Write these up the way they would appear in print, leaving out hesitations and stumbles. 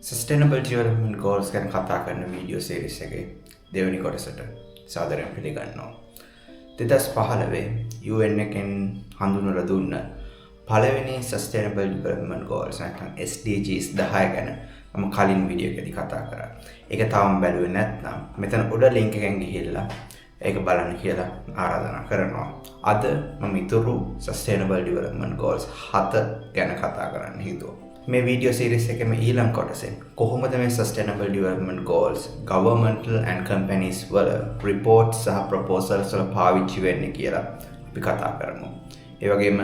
Sustainable Development Goals ගැන කතා කරන වීඩියෝ සීරීස් එකේ දෙවෙනි කොටසට සාදරයෙන් පිළිගන්නවා. 2015 UN එකෙන් හඳුන්වලා දුන්න පළවෙනි Sustainable Development Goals නැත්නම් SDGs 10 ගැන මම කලින් වීඩියෝ එකේදී කතා කරා. ඒක තාම බැලුවේ නැත්නම් මෙතන උඩ link එකෙන් ගිහිල්ලා ඒක බලන්න කියලා ආරාධනා කරනවා. අද මම ඊතුරු Sustainable Development Goals 7 ගැන කතා කරන්න හිතුවා. මේ වීඩියෝ සීරීස් එකේම ඊළඟ කොටසෙන් කොහොමද මේ Sustainable Development Goals governmental and companies වල reports සහ proposals වල පාවිච්චි වෙන්නේ කියලා අපි කතා කරමු. ඒ වගේම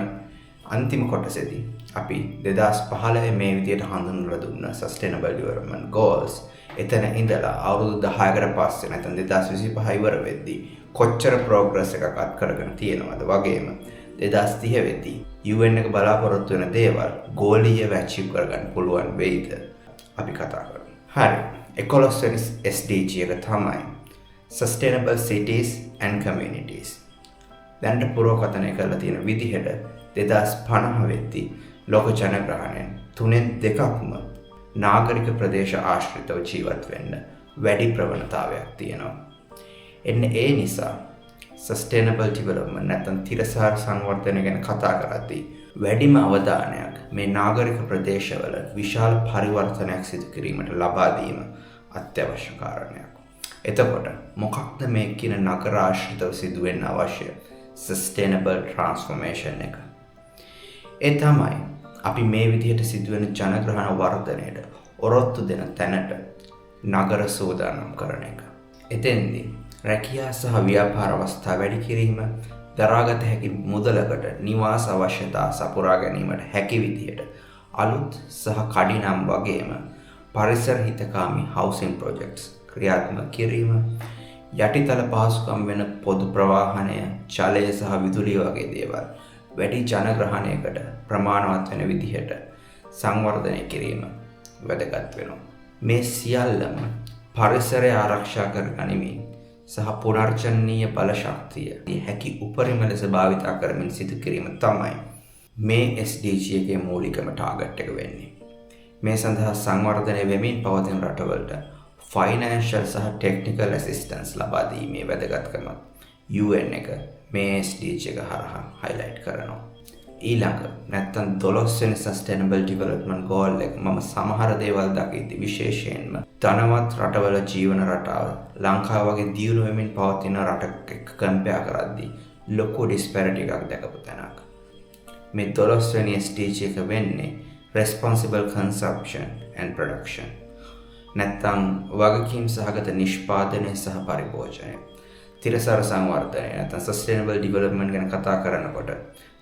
අන්තිම කොටසේදී අපි 2015 මේ විදියට හඳුන්වලා දුන්න Sustainable Development Goals එතන ඉඳලා අවුරුදු 10කට පස්සේ නැත්නම් 2025 ඉවර වෙද්දී කොච්චර progress එකක් අත් කරගෙන තියෙනවද වගේම 2030 වෙද්දී UN එක බලාපොරොත්තු වෙන දේවල් ගෝලීයව achieve කරගන්න පුළුවන් වෙයිද අපි කතා කරමු. හරි. 11 වෙනි SDG එක තමයි Sustainable Cities and Communities. දැනට පුරවකථනය කරලා තියෙන විදිහට 2050 වෙද්දී ලෝක ජනගහනයෙන් 3/2ක්ම නාගරික ප්‍රදේශ ආශ්‍රිතව ජීවත් වෙන්න වැඩි ප්‍රවණතාවයක් තියෙනවා. එන්නේ ඒ නිසා Sustainable Development නැත්නම් තිරසාර සංවර්ධනය ගැන කතා කරද්දී වැඩිම අවධානයක් මේ නාගරික ප්‍රදේශවල විශාල පරිවර්තනයක් සිදු කිරීමට ලබා දීම අත්‍යවශ්‍ය කාරණයක්. එතකොට මොකක්ද මේ කියන නගර ආශ්‍රිතව සිදුවෙන්න අවශ්‍ය Sustainable Transformation එක? ඒ තමයි අපි මේ විදිහට සිදුවෙන ජනග්‍රහණ වර්ධනයට ඔරොත්තු දෙන තැනට නගර සූදානම් කරන එක. එතෙන්දී රැකියා සහ ව්‍යාපාර අවස්ථා වැඩි කිරීම, දරාගත හැකි මුදලකට නිවාස අවශ්‍යතා සපුරා ගැනීමට හැකි විදිහට අලුත් සහ කඩිනම් වගේම පරිසර හිතකාමී housing projects ක්‍රියාත්මක කිරීම, යටිතල පහසුකම් වෙන පොදු ප්‍රවාහනය, ජලය සහ විදුලිය වගේ දේවල් වැඩි ජනග්‍රහණයකට ප්‍රමාණවත් වෙන විදිහට සංවර්ධනය කිරීම වැදගත් වෙනවා. මේ සියල්ලම පරිසරය ආරක්ෂා කර ගනිමින් සහ පුනර්ජනනීය බල ශක්තිය හැකි උපරිම ලෙස භාවිතා කරමින් සිදු කිරීම තමයි මේ SDG එකේ මූලිකම ටාගට් එක වෙන්නේ. මේ සඳහා සංවර්ධනය වෙමින් පවතින රටවලට ෆයිනෑන්ෂල් සහ ටෙක්නිකල් ඇසිස්ටන්ස් ලබා දීමේ වැදගත්කම UN එක මේ SDG එක හරහා highlight කරනවා. ඊළඟ නැත්තම් 12 වෙනි Sustainable Development Goal එක මම සමහර දේවල් දකිද්දී විශේෂයෙන්ම ධනවත් රටවල ජීවන රටාව ලංකාව වගේ දියුණු වෙමින් පවතින රටක එක්ක කම්පෙයාර් කරද්දී ලොකු disparity එකක් දැකපු තැනක්. මේ 12 වෙනි SDG එක වෙන්නේ Responsible Consumption and Production. නැත්තම් වගකීම් සහගත නිෂ්පාදනය සහ පරිභෝජනය. තිරසාර සංවර්ධනය නැත්තම් Sustainable Development ගැන කතා කරනකොට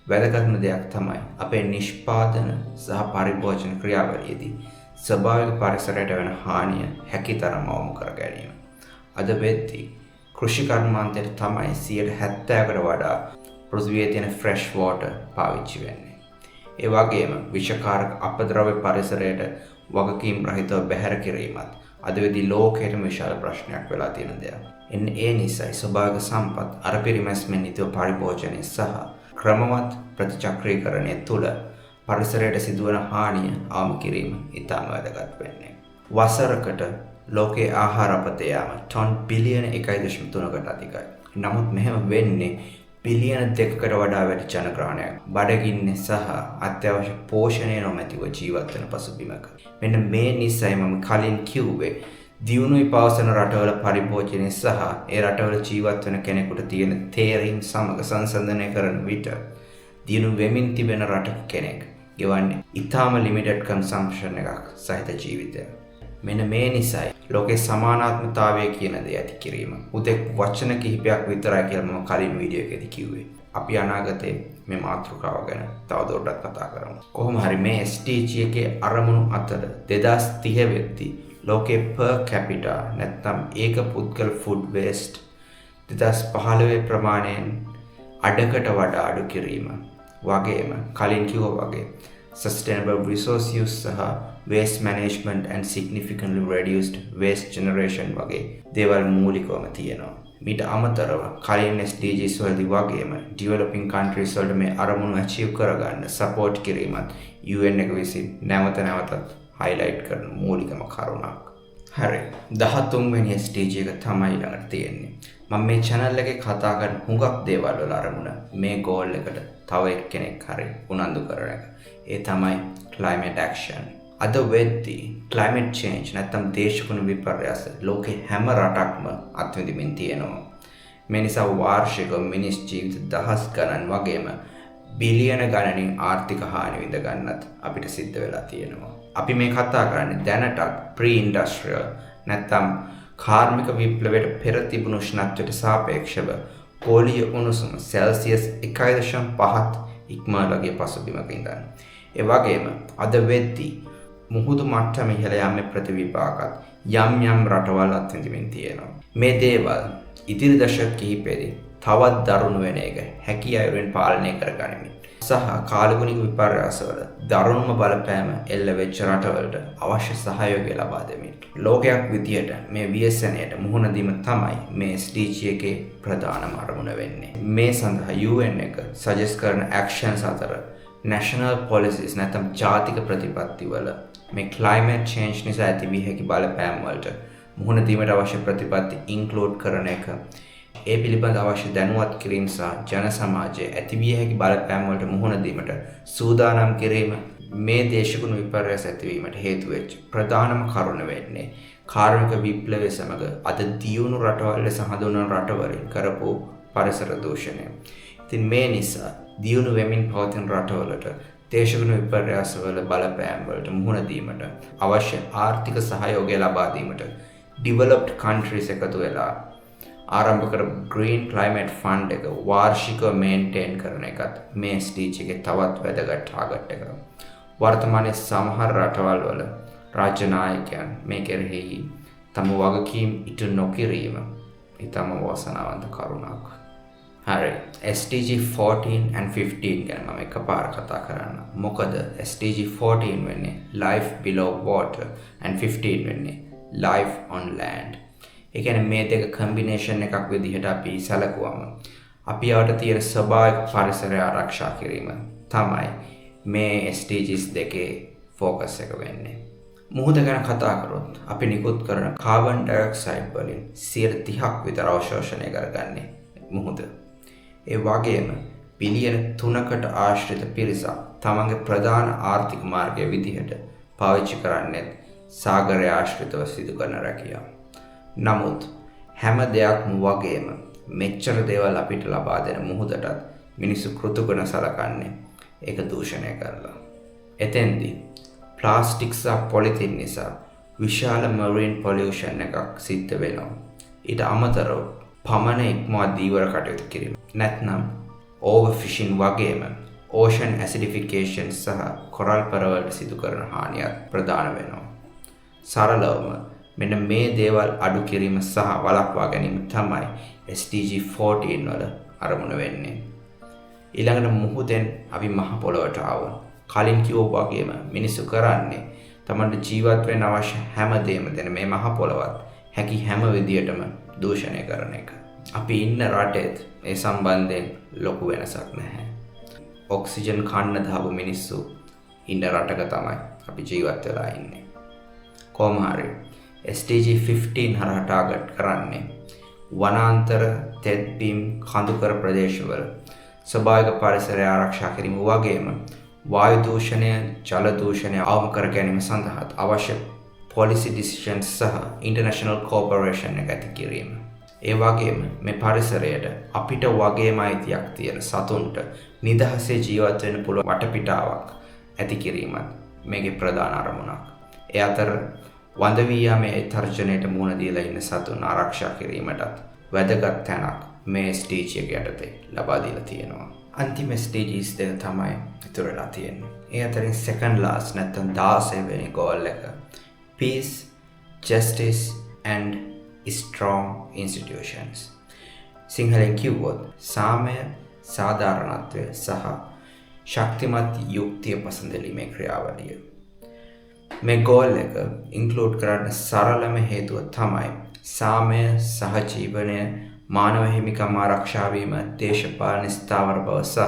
වැදගත්ම දෙයක් තමයි අපේ නිෂ්පාදන සහ පරිභෝජන ක්‍රියාවලියේදී ස්වභාවික පරිසරයට වෙන හානිය හැකිතරම් අවම කර ගැනීම. අද වෙද්දී කෘෂි කර්මාන්තයට තමයි 70%කට වඩා පෘථිවියේ තියෙන ෆ්‍රෙෂ් වෝටර් පාවිච්චි වෙන්නේ. ඒ වගේම විෂකාරක අපද්‍රව්‍ය පරිසරයට වගකීම් රහිතව බැහැර කිරීමත් අද වෙද්දී ලෝකයේම විශාල ප්‍රශ්නයක් වෙලා තියෙන දෙයක්. එන්නේ ඒ නිසායි ස්වභාවික සම්පත් අරපිරිමැස්මෙන් නිතර පරිභෝජනය සහ ක්‍රමවත් ප්‍රතිචක්‍රීකරණය තුළ පරිසරයට සිදුවන හානිය අවම කිරීම ඉතාම වැදගත් වෙන්නේ. වසරකට ලෝකයේ ආහාර අපතේ යාම ටොන් බිලියන 1.3කට අධිකයි. නමුත් මෙහෙම වෙන්නේ බිලියන 2කට වඩා වැඩි ජනග්‍රහණයක් බඩගින්න සහ අත්‍යවශ්‍ය පෝෂණය නොමැතිව ජීවත් වෙන පසුබිමක. මෙන්න මේ නිසයි මම කලින් කිව්වේ දියුණුවයි පවසන රටවල පරිභෝජනය සහ ඒ රටවල ජීවත් වෙන කෙනෙකුට තියෙන තේරීම් සමග සංසන්දනය කරන විට දියුණු වෙමින් තිබෙන රටක කෙනෙක් ගෙවන්නේ ඉතාම ලිමිටඩ් කන්සම්ප්ෂන් එකක් සහිත ජීවිතයක්. මෙන්න මේ නිසයි ලෝකේ සමානාත්මතාවය කියන දේ ඇති කිරීම උදෙක් වචන කිහිපයක් විතරයි කියලා මම කලින් වීඩියෝ එකේදී කිව්වේ. අපි අනාගතේ මේ මාතෘකාව ගැන තවදුරටත් කතා කරමු. කොහොම හරි මේ SDG එකේ අරමුණු අතර 2030 වෙද්දී ලෝකේ per capita නැත්නම් ඒක පුද්ගල food waste 2015 ප්‍රමාණයෙන් අඩකට වඩා අඩු කිරීම වගේම කලින් කිව්වා වගේ sustainable resource use සහ waste management and significantly reduced waste generation වගේ දේවල් මූලිකවම තියෙනවා. මීට අමතරව කලින් SDGs වලදී වගේම developing countries වලට මේ අරමුණු achieve කරගන්න support කිරීමත් UN එක විසින් නැවත නැවතත් highlight කරන මූලිකම කරුණක්. හරි 13 වෙනි SDG එක තමයි ළඟට තියෙන්නේ. මම මේ channel එකේ කතා කරන හුඟක් දේවල් වල අරමුණ මේ goal එකට තව එක්කෙනෙක් හරි උනන්දු කරන එක. ඒ තමයි climate action. අද වෙද්දී climate change නැත්නම් දේශගුණ විපර්යාස ලෝකේ හැම රටක්ම අත්විඳින්න තියෙනවා. මේ නිසා වාර්ෂික මිනිස් ජීවිත දහස් ගණන් වගේම බිලියන ගණනින් ආර්ථික හානි විඳ ගන්නත් අපිට සිද්ධ වෙලා තියෙනවා. අපි මේ කතා කරන්නේ දැනටත් pre-industrial නැත්නම් කාර්මික විප්ලවයට පෙර තිබුණු උෂ්ණත්වයට සාපේක්ෂව ගෝලීය උණුසුම සෙල්සියස් 1.5ත් ඉක්මවලා ගිය පසුබිමක ඉඳන්. ඒ වගේම අද වෙද්දී මුහුදු මට්ටම ඉහළ යාමේ ප්‍රතිවිපාකත් යම් යම් රටවල් අත්විඳින්න තියෙනවා. මේ දේවල් ඉදිරි දශක කිහිපෙදී තවත් දරුණු වෙන එක හැකි අයුරින් පාලනය කරගනිමින් සහ කාලගුණික විපර්යාසවල දරුණුම බලපෑම එල්ල වෙච්ච රටවලට අවශ්‍ය සහයෝගය ලබා දෙමින් ලෝකයක් විදියට මේ ව්‍යසනයට මුහුණ දීම තමයි මේ SDG එකේ ප්‍රධානම අරමුණ වෙන්නේ. මේ සඳහා UN එක සජෙස්ට් කරන actions අතර national policies නැත්නම් ජාතික ප්‍රතිපත්තිවල මේ climate change නිසා ඇතිවිය හැකි බලපෑම් වලට මුහුණ දීමට අවශ්‍ය ප්‍රතිපත්ති include කරන එක, ඒ පිළිබඳ අවශ්‍ය දැනුවත් කිරීම සහ ජන සමාජයේ ඇතිවිය හැකි බලපෑම් වලට මුහුණ දීමට සූදානම් කිරීම මේ දේශගුණ විපර්යාස ඇතිවීමට හේතු වෙච්ච ප්‍රධානම කරුණ වෙන්නේ කාර්මික විප්ලවය සමග අද දියුණු රටවල් ලෙස හඳුන්වන රටවලින් කරපු පරිසර දූෂණය. ඉතින් මේ නිසා දියුණු වෙමින් පවතින රටවලට දේශගුණ විපර්යාසවල බලපෑම් වලට මුහුණ දීමට අවශ්‍ය ආර්ථික සහයෝගය ලබා දීමට developed countries එකතු වෙලා ආරම්භ කර Green Climate Fund එක වාර්ෂිකව මේන්ටේන් කරන එකත් මේ SDG එකේ තවත් වැදගත් ටාගට් එකක්. වර්තමානයේ සමහර රටවල් වල රාජ්‍ය නායකයන් මේ කෙරෙහි තම වගකීම් ඉටු නොකිරීම ඉතාම වාසනාවන්ත කරුණක්. හරි SDG 14 and 15 ගැන මම එකපාර කතා කරන්න. මොකද SDG 14 වෙන්නේ life below water and 15 වෙන්නේ life on land. ඒ කියන්නේ මේ දෙක කම්බිනේෂන් එකක් විදිහට අපි සැලකුවම අපි යට තියෙන ස්වභාවික පරිසරය ආරක්ෂා කිරීම තමයි මේ SDGs දෙකේ ફોකස් එක වෙන්නේ. මුහුද ගැන කතා කරොත් අපි නිකුත් කරන කාබන් ඩයොක්සයිඩ් වලින් 30ක් විතර අවශෝෂණය කරගන්නේ මුහුද. ඒ වගේම බිලියන 3කට ආශ්‍රිත පිරිසක් තමන්ගේ ප්‍රධාන ආර්ථික මාර්ගය විදිහට පාවිච්චි කරන්නේ සාගරය ආශ්‍රිතව සිදු කරන රැකියාව. නමුත් හැම දෙයක්ම වගේම මෙච්චර දේවල් අපිට ලබා දෙන මුහුදටත් මිනිස්සු කෘතගුණ සලකන්නේ ඒක දූෂණය කරලා. එතෙන්දී ප්ලාස්ටික් සහ පොලිතින් නිසා විශාල marine pollution එකක් සිද්ධ වෙනවා. ඊට අමතරව පමණ ඉක්මවා දීවර කටයුතු කිරීම නැත්නම් overfishing වගේම ocean acidification සහ කොරල් පරවලට සිදු කරන හානියත් ප්‍රධාන වෙනවා. සරලවම මෙන්න මේ දේවල් අඩු කිරීම සහ වළක්වා ගැනීම තමයි SDG 14 වල අරමුණ වෙන්නේ. ඊළඟට මුහුදෙන් අපි මහ පොළොවට ආවොත් කලින් කිව්වා වගේම මිනිස්සු කරන්නේ තමන්ට ජීවත් වෙන්න අවශ්‍ය හැම දෙයක්ම දෙන මේ මහ පොළොවත් හැකි හැම විදියටම දූෂණය කරන එක. අපි ඉන්න රටේත් ඒ සම්බන්ධයෙන් ලොකු වෙනසක් නැහැ. ඔක්සිජන් කන්න දාපු මිනිස්සු ඉන්න රටක තමයි අපි ජීවත් වෙලා ඉන්නේ. කොහොම හරි SDG 15 හරහා ටාගට් කරන්නේ වනාන්තර, තෙත්බිම්, කඳුකර ප්‍රදේශවල ස්වභාවික පරිසරය ආරක්ෂා කිරීම වගේම වායු දූෂණය, ජල දූෂණය අවම කර ගැනීම සඳහා අවශ්‍ය policy decisions සහ international cooperation එක ඇති කිරීම. ඒ වගේම මේ පරිසරයට අපිට වගේම අයිතියක් තියෙන සතුන්ට නිදහසේ ජීවත් වෙන්න පුළුවන් වටපිටාවක් ඇති කිරීමත් මේකේ ප්‍රධාන අරමුණක්. ඒ අතර වඳ වී යාමේ තර්ජනයට මුහුණ දීලා ඉන්න සතුන් ආරක්ෂා කිරීමටත් වැදගත් තැනක් මේ SDG එක යටතේ ලබා දීලා තියෙනවා. අන්තිම SDGs දෙක තමයි ඉතුරු වෙලා තියෙන්නේ. ඒ අතරින් second last නැත්නම් 16 වෙනි goal එක peace, justice and strong institutions. සිංහලෙන් කිව්වොත් සාමය, සාධාරණත්වය සහ ශක්තිමත් යුක්තිය පසඳලීමේ ක්‍රියාවලිය. මේ goal එක include කරන්න සරලම හේතුව තමයි සාමය, සහජීවනය, මානව හිමිකම් ආරක්ෂා වීම, දේශපාලන ස්ථාවර බව සහ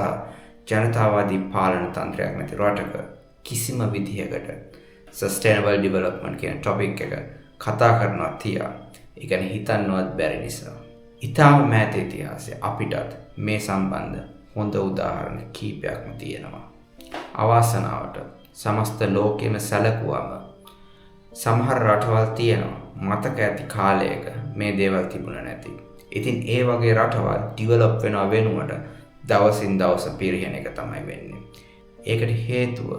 ජනතාවාදී පාලන තන්ත්‍රයක් නැති රටක කිසිම විදිහකට sustainable development කියන topic එක කතා කරනවා තියා. ඒ කියන්නේ හිතන්නවත් බැරි නිසා. ඊටම මෑත ඉතිහාසයේ අපිටත් මේ සම්බන්ධ හොඳ උදාහරණ කීපයක්ම තියෙනවා. අවාසනාවට සමස්ත ලෝකෙම සැලකුවම සමහර රටවල් තියෙනවා මතක ඇති කාලයක මේ දේවල් තිබුණ නැති. ඉතින් ඒ වගේ රටවල් ඩිවෙලොප් වෙනව වෙනුවට දවසින් දවස පිරිහෙන එක තමයි වෙන්නේ. ඒකට හේතුව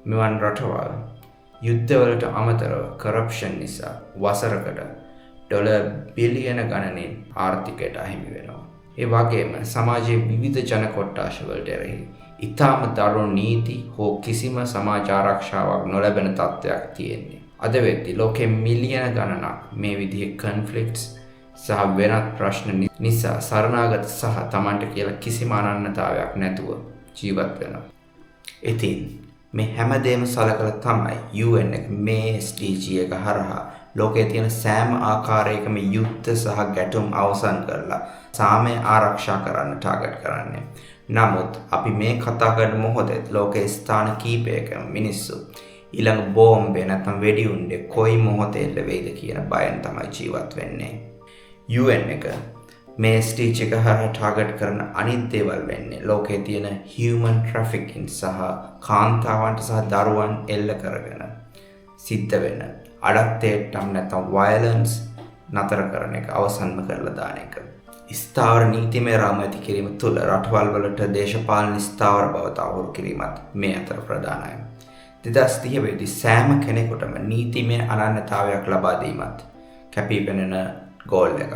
මෙවන් රටවල් යුද්ධවලට අමතරව කරප්ෂන් නිසා වසරකට ඩොලර් බිලියන ගණනින් ආර්ථිකයට අහිමි වෙනවා. ඒ වගේම සමාජයේ විවිධ ජන කොට්ටාශ වලට එරෙහි ඊටම දරුණු නීති හෝ කිසිම සමාජ ආරක්ෂාවක් නොලැබෙන තත්ත්වයක් තියෙන්නේ. අද වෙද්දී ලෝකෙ මිලියන ගණනක් මේ විදිහේ කන්ෆ්ලික්ට්ස් සහ වෙනත් ප්‍රශ්න නිසා සරණාගත සහ Tamanට කියලා කිසිම අනන්‍යතාවයක් නැතුව ජීවත් වෙනවා. ඉතින් මේ හැමදේම සලකලා තමයි UN එක මේ SDG එක හරහා ලෝකයේ තියෙන සෑම ආකාරයකම යුද්ධ සහ ගැටුම් අවසන් කරලා සාමය ආරක්ෂා කරන්න ටාගට් කරන්නේ. නමුත් අපි මේ කතා කරන මොහොතේ ලෝකයේ ස්ථාන කීපයකම මිනිස්සු ඊළඟ බෝම්බේ නැත්නම් වෙඩිඋණ්ඩේ කොයි මොහොතේ එල්ල වෙයිද කියන බයෙන් තමයි ජීවත් වෙන්නේ. UN එක මේ ස්ටේජ් එක හරහා ටාගට් කරන අනිත් දේවල් වෙන්නේ ලෝකයේ තියෙන human trafficking සහ කාන්තාවන්ට සහ දරුවන් එල්ල කරගෙන සිද්ධ වෙන අඩක්තේට්ටම් නැත්නම් violence නතර කරන එක අවසන්ම කරලා දාන එක. ස්ථාවර නීතිමය රාම ඇති කිරීම තුළ රටවල් වලට දේශපාලන ස්ථාවර බව තහවුරු කිරීමත් මේ අතර ප්‍රධානයි. 2030 වෙද්දී සෑම කෙනෙකුටම නීතිමය අනන්‍යතාවයක් ලබා දීමත් කැපී පෙනෙන ගෝල් එකක්.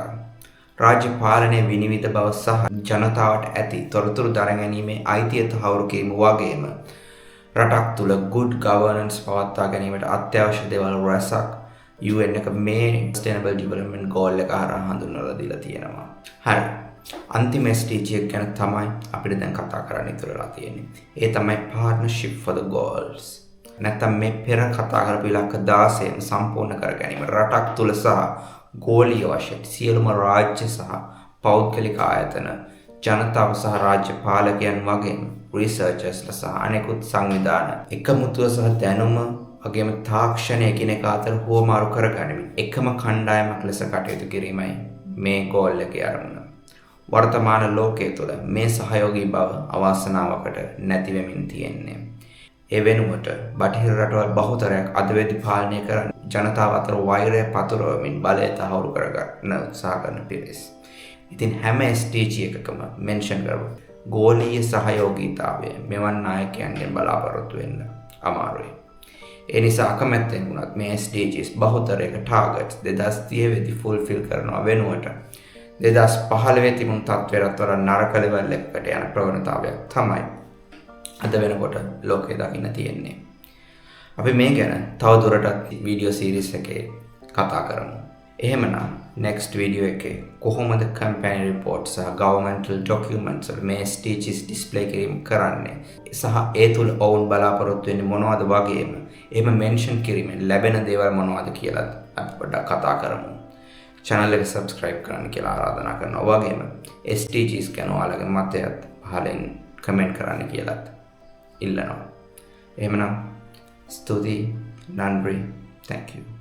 රාජ්‍ය පාලනයේ විනිවිද බව සහ ජනතාවට ඇති තොරතුරු දරගැනීමේ අයිතිය තහවුරු කිරීම වගේම රටක් තුළ good governance පවත්වා ගැනීමට අත්‍යවශ්‍ය දේවල් රැසක් UN එක මේ sustainable development goal එක හරහා හඳුන්වලා දීලා තියෙනවා. හරි. අන්තිම SDG එක ගැන තමයි අපිට දැන් කතා කරන්න ඉතුරුලා තියෙන්නේ. ඒ තමයි partnership for the goals. නැත්නම් මේ පෙර කතා කරපු ඉලක්ක 16න් සම්පූර්ණ කර ගැනීම රටක් තුළ සහ ගෝලීය වශයෙන් සියලුම රාජ්‍ය සහ පෞද්ගලික ආයතන ජනතාව සහ රාජ්‍ය පාලකයන් වගේම රිසර්චර්ස්ලා සහ අනෙකුත් සංවිධාන එකමුතුව සහ දැනුම වගේම තාක්ෂණය එකිනෙක අතර හුවමාරු කරගනිමින් එකම කණ්ඩායමක් ලෙස කටයුතු කිරීමයි මේ ගෝල් එකේ අරමුණ. වර්තමාන ලෝකයේ තුළ මේ සහයෝගී බව අවාසනාවකට නැති වෙමින් තියෙන්නේ. ඒ වෙනුවට බටහිර රටවල් බහුතරයක් අද වෙද්දී පාලනය කරන ජනතාව අතර වෛරය පතුරවමින් බලය තහවුරු කරගන්න උත්සාහ කරන පිරිස්. ඉතින් හැම SDG එකකම මෙන්ෂන් කරමු ගෝලීය සහයෝගීතාවය මෙවන් නායකයන්ගෙන් බලාපොරොත්තු වෙන්න අමාරුයි. ඒ නිසා අකමැත්තෙන් වුණත් මේ SDGs බහුතරයක ටාගට්ස් 2030 වෙද්දී ෆුල්ෆිල් කරනවා වෙනුවට 2015 තිබුණු තත්ත්වයට වඩා නරක ලෙවල් එකකට යන ප්‍රවණතාවයක් තමයි අද වෙනකොට ලෝකේ දකින්න තියෙන්නේ. අපි මේ ගැන තවදුරටත් වීඩියෝ සීරීස් එකේ කතා කරමු. එහෙමනම් next video එකේ කොහොමද campaign report සහ governmental documents වල මේ SDGs display කිරීම කරන්නේ සහ ඒ තුල ඔවුන් බලාපොරොත්තු වෙන්නේ මොනවද වගේම එහෙම mention කිරීමෙන් ලැබෙන දේවල් මොනවද කියලා අපි පොඩ්ඩක් කතා කරමු. channel එක subscribe කරන්න කියලා ආරාධනා කරනවා. වගේම SDGs ගැන ඔයාලගේ මතයත් පහලින් comment කරන්න කියලාත් ඉල්ලනවා. එහෙමනම් ස්තුතියි නන්බ්‍රි thank you